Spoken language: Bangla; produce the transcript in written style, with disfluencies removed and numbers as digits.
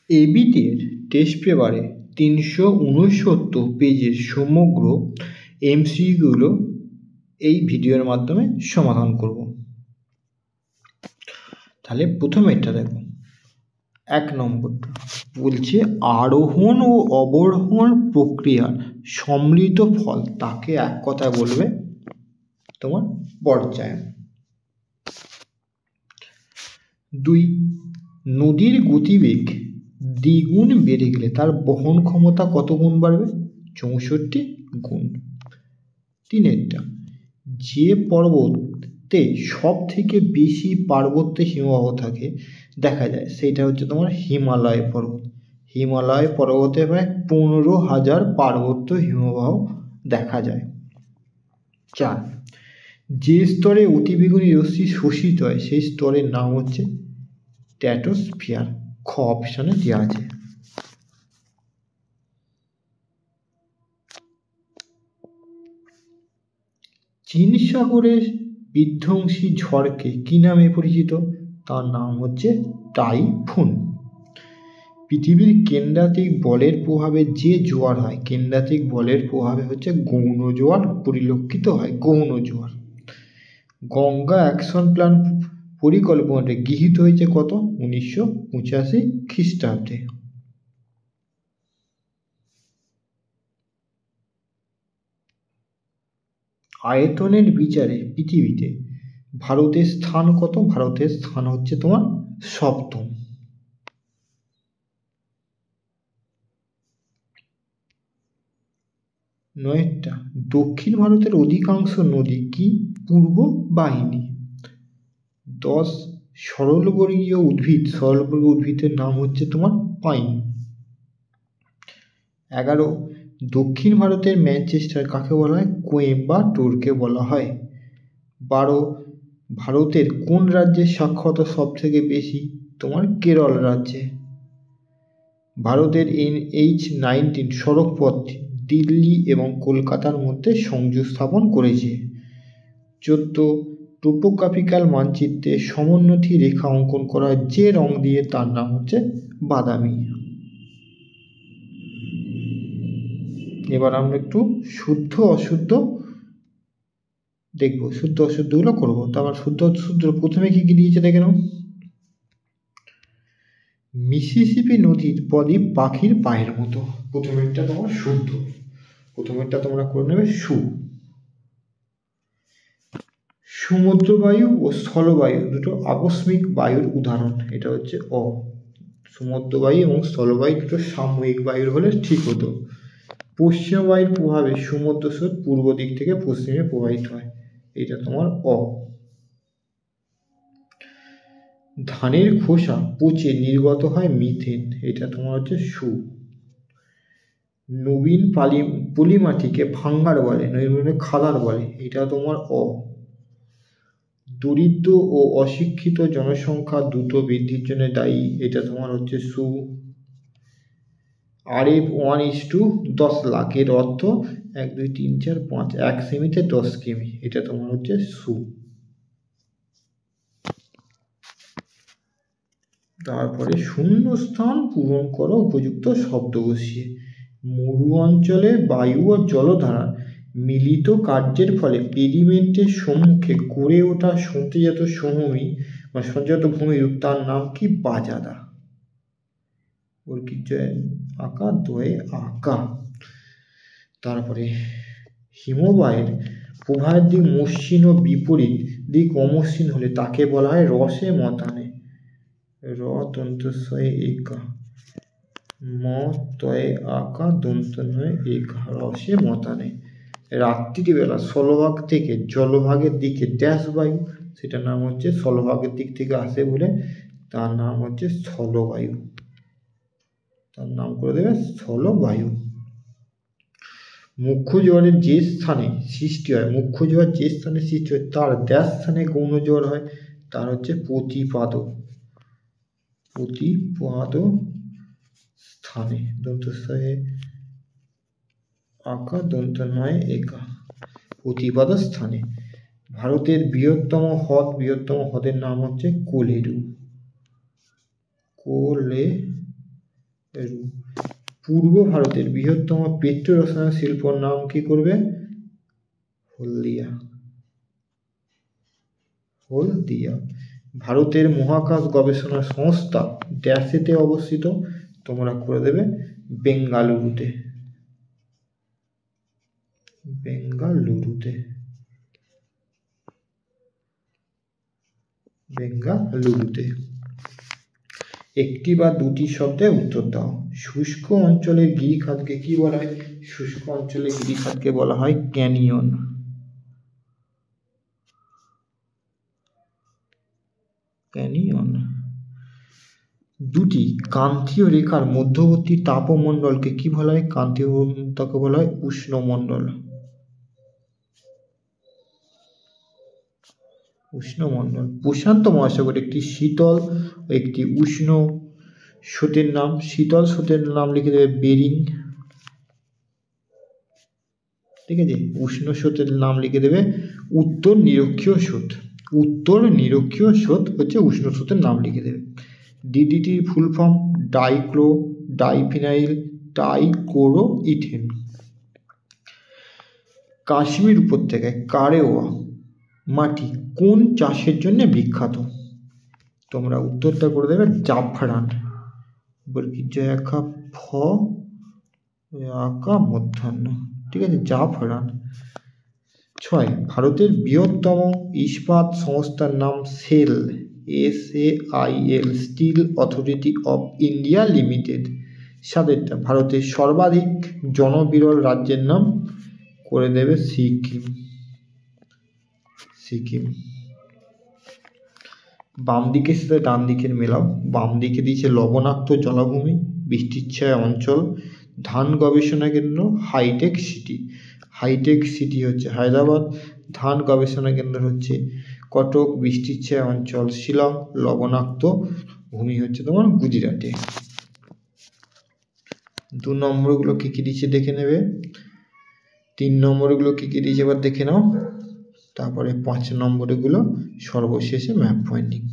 এবিটির টেস্ট পেপারে 369 পেজের সমগ্র এমসিকিউগুলো এই ভিডিওর মাধ্যমে সমাধান করব। তাহলে প্রথমে এটা দেখো, 1 নম্বরটা বলছে আরোহণ ও অবরোহণ প্রক্রিয়ার সম্মিলিত ফল তাকে এক কথায় বলবে তোমার পর্যায়ন। 2, নদীর গতিবেগ দ্বিগুণ বেড়ে গেলে তার বহন ক্ষমতা কত গুণ বাড়বে? 64 গুণ। 3, যে পর্বতে সব থেকে বেশি পার্বত্য হিমবাহ থাকে দেখা যায় সেটা হচ্ছে তোমার হিমালয় পর্বত। হিমালয় পর্বতে প্রায় 15,000 পার্বত্য হিমবাহ দেখা যায়। 4, যে স্তরে অতিবেগুনি রশ্মি শোষিত হয় সেই স্তরের নাম হচ্ছে স্ট্র্যাটোস্ফিয়ার। খ অপশনে দেওয়া আছে। চীন সাগরের বিধ্বংসী ঝড়কে কি নামে পরিচিত? তার নাম হচ্ছে টাইফুন। পৃথিবীর কেন্দ্রাতিক বলের প্রভাবে যে জোয়ার হয়, কেন্দ্রাতিক বলের প্রভাবে হচ্ছে গৌণ জোয়ার পরিলক্ষিত হয়, গৌণ জোয়ার। গঙ্গা অ্যাকশন প্ল্যান পরিকল্পনাটি গৃহীত হয়েছে কত? 1985 খ্রিস্টাব্দে। আয়তনের বিচারে পৃথিবীতে ভারতের স্থান কত? ভারতের স্থান হচ্ছে তোমার 7ম। 9টা, দক্ষিণ ভারতের অধিকাংশ নদী কি পূর্ব বাহিনী। 10, সরলবর্গীয় উদ্ভিদের নাম হচ্ছে তোমার পাইন। 11, দক্ষিণ ভারতের ম্যানচেস্টার কাকে বলা হয়? কোয়েম্বাটোরকে বলা হয়। 12, ভারতের কোন রাজ্যের সাক্ষরতা সব থেকে বেশি? তোমার কেরল রাজ্যে। ভারতের NH-19 সড়কপথটি দিল্লি এবং কলকাতার মধ্যে সংযোগ স্থাপন করেছে। 14, টোপোগ্রাফিক্যাল মানচিত্রে সমোন্নতি রেখা অঙ্কন করা যে রং দিয়ে তার নাম হচ্ছে বাদামি। এবার আমরা একটু শুদ্ধ অশুদ্ধ দেখব, শুদ্ধ অশুদ্ধগুলো করবো। তারপর শুদ্ধ অশুদ্ধ প্রথমে কি কি দিয়েছে দেখে নাও। মিসিসিপি নদীর বদ্বীপ পাখির পায়ের মতো। প্রথমেরটা তোমার শুদ্ধ, প্রথমেরটা তোমরা করে নেবে সু। সমুদ্রবায়ু ও স্থলবায়ু দুটো আকস্মিক বায়ুর উদাহরণ, এটা হচ্ছে অ। সমুদ্রবায়ু এবং স্থলবায়ু দুটো সাময়িক বায়ুর হলে ঠিক হতো। পশ্চিম বায়ুর প্রভাবে সমুদ্র স্রোত পূর্ব দিক থেকে পশ্চিমে প্রবাহিত হয়, এটা তোমার অ। ধানের খোসা পচে নির্গত হয় মিথেন, এটা তোমার হচ্ছে সু। নবীন পলিমাটিকে ভাঙ্গার বলে, নবীন খাদার বলে, এটা তোমার অ। দরিদ্র ও অশিক্ষিত জনসংখ্যা দ্রুত বৃদ্ধির জন্য দায়ী, এটা তোমার হচ্ছে সু। RF 1:10 লাখ এর অর্থ 1 2 3 4 5 1 সেমিতে 10 কিমি, এটা তোমার হচ্ছে সু। তারপরে শূন্যস্থান পূরণ করো উপযুক্ত শব্দ বসিয়ে। মরু অঞ্চলে বায়ু ও জলধারা মিলিত কার্যের ফলে পেডিমেন্টের সম্মুখে গড়ে ওঠা সঞ্চয়জাত সমভূমি বা সঞ্চয়জাত ভূমিরূপ, তার নাম কি? বাজাদা। আঁকা দয়ে আঁকা। তারপরে হিমবাহের প্রবাহের দিক মসৃণ ও বিপরীত দিক অমসৃণ হলে তাকে বলা হয় রসে মতানে। র দন্তস্বয়ে একা, ম তয়ে আকা দন্ত নয়ে একা, রসে মতানে। রাত্রিবেলা স্থলভাগ থেকে জলভাগের দিকে ড্যাশ বায়ু, সেটার নাম হচ্ছে স্থলভাগের দিক থেকে আসে বলে তার নাম হচ্ছে স্থলবায়ু, তার নাম করে দেবে স্থলবায়ু। মুখ্য জোয়ারের যে স্থানে সৃষ্টি হয়, মুখ্য জোয়ার যে স্থানে সৃষ্টি হয় তার ড্যাশ স্থানে গৌণ জোয়ার হয়, তার হচ্ছে প্রতিপাদ। প্রতিপাদ স্থানে, দন্তস্বয়ে আকা দন্ত নয় একা, প্রতিপাদ স্থানে। ভারতের বৃহত্তম হ্রদের নাম হচ্ছে কোলেরু। কোলেরু। পূর্ব ভারতের বৃহত্তম পেট্রো রসায়ন শিল্পর নাম কি করবে? হলদিয়া। হলদিয়া। ভারতের মহাকাশ গবেষণা সংস্থা ড্যাশেতে অবস্থিত? তোমরা করে দেবে বেঙ্গালুরুতে। বেঙ্গালুরুতে। বেঙ্গালুরুতে। একটি বা দুটি শব্দে উত্তর দাও। শুষ্ক অঞ্চলের গিরিখাতকে কি বলা হয়? শুষ্ক অঞ্চলের গিরিখাতকে বলা হয় ক্যানিয়ন। ক্যানিয়ন। দুটি ক্রান্তীয় রেখার মধ্যবর্তী তাপমণ্ডলকে কি বলা হয়? ক্রান্তীয় মণ্ডলকে বলা হয় উষ্ণমণ্ডল। উষ্ণমণ্ডল। প্রশান্ত মহাসাগর একটি শীতল ও একটি উষ্ণ স্রোতের নাম। শীতল স্রোতের নাম লিখে দেবে বেরিং। ঠিক আছে। উষ্ণ স্রোতের নাম লিখে দেবে উত্তর নিরক্ষীয় স্রোত। উত্তর নিরক্ষীয় স্রোত হচ্ছে উষ্ণ স্রোতের নাম লিখে দেবে। ডিডিটির full form dichlo diphenyl dichloro ethane. Kashmir উপত্যকায় কারেওয়া মাটি কোন চাষের জন্য বিখ্যাত? তোমরা উত্তরটা করে দেবে জাফরান। বর্গীয় একা ফ আকা মধ্যাহ্ন। ঠিক আছে, জাফরান। 6 ভারতের বৃহত্তম ইস্পাত সংস্থার নাম SAIL. SAIL steel authority of India limited. 7 ভারতের সর্বাধিক জনবিরল রাজ্যের নাম করে দেবে সিকিম। সিকিম। বাম দিকের সাথে ডান দিকের মেলাও। বাম দিকে দিয়েছে লবণাক্ত জলাভূমি, বৃষ্টির ছায়া অঞ্চল, ধান গবেষণা কেন্দ্র, হাইটেক সিটি। হাইটেক সিটি হচ্ছে হায়দ্রাবাদ, ধান গবেষণা কেন্দ্র হচ্ছে কটক, বৃষ্টির ছায়া অঞ্চল শিলং, লবণাক্ত ভূমি হচ্ছে তোমার গুজরাটে। 2 নম্বরগুলো কী কী দিচ্ছে দেখে নেবে। 3 নম্বরগুলো কী কী দিচ্ছে এবার দেখে নাও। তারপরে 5 নম্বরগুলো সর্বশেষে ম্যাপ পয়েন্টিং।